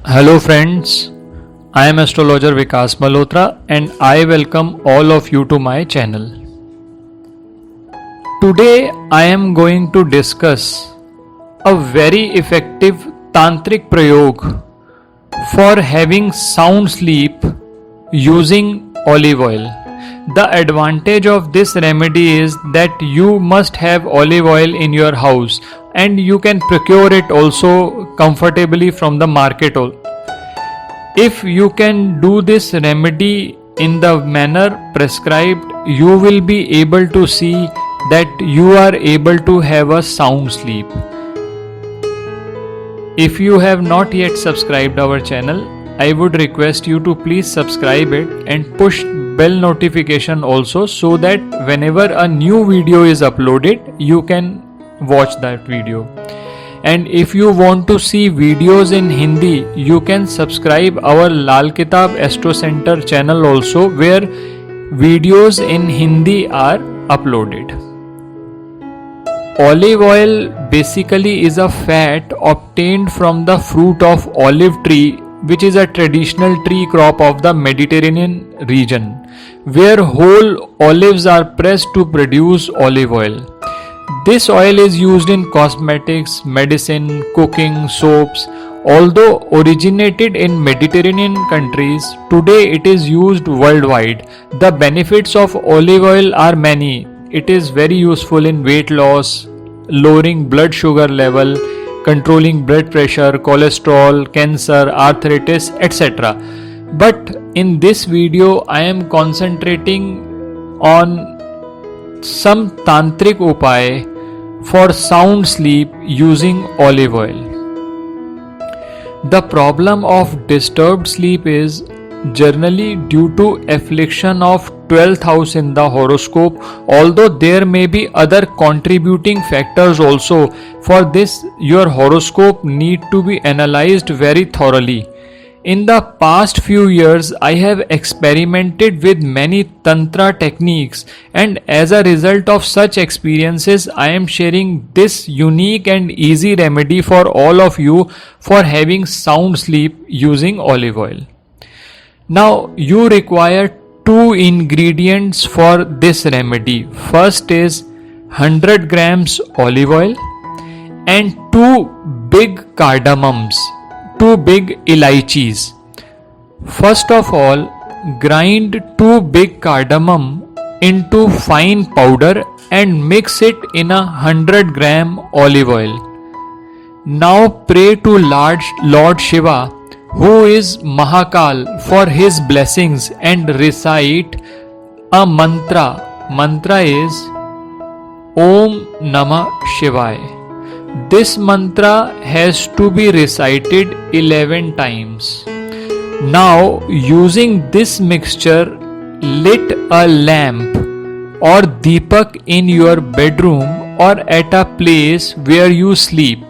Hello friends, I am astrologer Vikas Malhotra and I welcome all of you to my channel. Today I am going to discuss a very effective tantric prayog for having sound sleep using olive oil. The advantage of this remedy is that you must have olive oil in your house and you can procure it also comfortably from the market. If you can do this remedy in the manner prescribed, you will be able to see that you are able to have a sound sleep. If you have not yet subscribed our channel, I would request you to please subscribe it and push bell notification also, so that whenever a new video is uploaded, you can watch that video. And if you want to see videos in Hindi, you can subscribe our Lal Kitab Astro Center channel also, where videos in Hindi are uploaded. Olive oil basically is a fat obtained from the fruit of olive tree, which is a traditional tree crop of the Mediterranean region, where whole olives are pressed to produce olive oil. This oil is used in cosmetics, medicine, cooking, soaps. Although originated in Mediterranean countries, today it is used worldwide. The benefits of olive oil are many. It is very useful in weight loss, lowering blood sugar level, controlling blood pressure, cholesterol, cancer, arthritis, etc. But in this video, I am concentrating on some tantric upay for sound sleep using olive oil. The problem of disturbed sleep is generally due to affliction of 12th house in the horoscope, although there may be other contributing factors also. For this, your horoscope need to be analyzed very thoroughly. In the past few years, I have experimented with many tantra techniques, and as a result of such experiences, I am sharing this unique and easy remedy for all of you for having sound sleep using olive oil. Now, you require two ingredients for this remedy. First is 100 grams olive oil and two big cardamoms, two big elaichis. First of all, grind two big cardamom into fine powder and mix it in 100 gram olive oil. Now pray to Lord Shiva, who is Mahakal, for his blessings and recite a mantra. Mantra is Om Namah Shivaya. This mantra has to be recited 11 times. Now, using this mixture, lit a lamp or deepak in your bedroom or at a place where you sleep.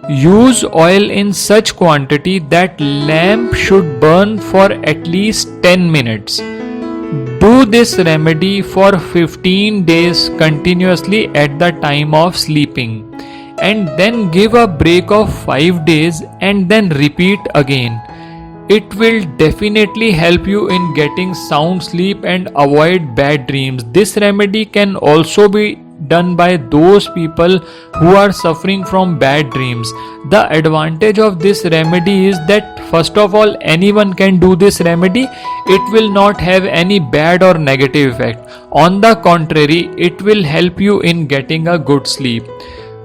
Use oil in such quantity that lamp should burn for at least 10 minutes. Do this remedy for 15 days continuously at the time of sleeping, and then give a break of 5 days and then repeat again. It will definitely help you in getting sound sleep and avoid bad dreams. This remedy can also be done by those people who are suffering from bad dreams. The advantage of this remedy is that first of all, anyone can do this remedy. It will not have any bad or negative effect. On the contrary, it will help you in getting a good sleep.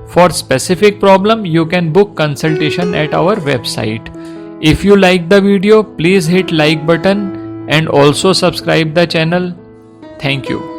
For specific problem, you can book consultation at our website. If you like the video, please hit like button and also subscribe the channel. Thank you.